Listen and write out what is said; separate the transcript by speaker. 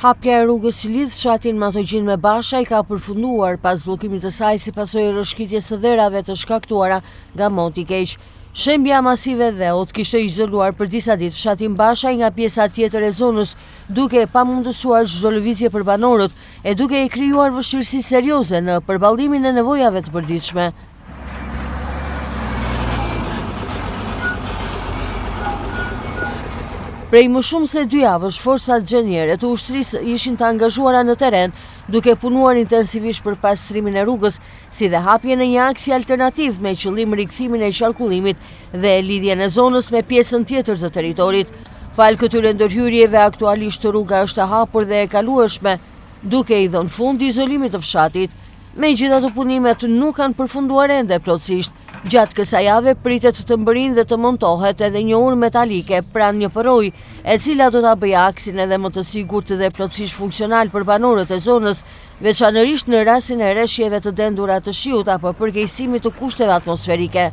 Speaker 1: Hapja e rrugës që lidh fshatin Matogjin me Bashaj ka përfunduar pas bllokimit të saj si pasojë e rrëshqitjes së dherave të shkaktuara nga monti i keq. Shembja masive dheut kishte izoluar për disa ditë fshatin Bashaj nga pjesa tjetër e zonës, duke pamundësuar çdo lëvizje për banorët e duke i krijuar vështirësi serioze në përballimin e nevojave të përditshme. Prej më shumë se 2 javësh, forcat gjenjere të ushtrisë ishin të angazhuara në teren, duke punuar intensivisht për pastrimin e rrugës, si dhe hapjen e një aksi alternativ me qëllim rikthimin e qarkullimit dhe lidhjen e zonës me pjesën tjetër të territorit. Fal këtyre ndërhyrjeve, aktualisht rruga është e hapur dhe e kalueshme, duke i dhënë fund izolimit të fshatit. Megjithatë, punimet nuk kanë përfunduar ende plotësisht. Gjatë kësaj jave pritet të mbërinë dhe të montohet edhe një urë metalike pranë një përrojë, e cila do ta bëjë aksin edhe më të sigurt dhe plotësisht funksional për banorët e zonës, veçanërisht në rastin e rreshjeve të dendura të shiut apo përkeqësimit të kushteve atmosferike.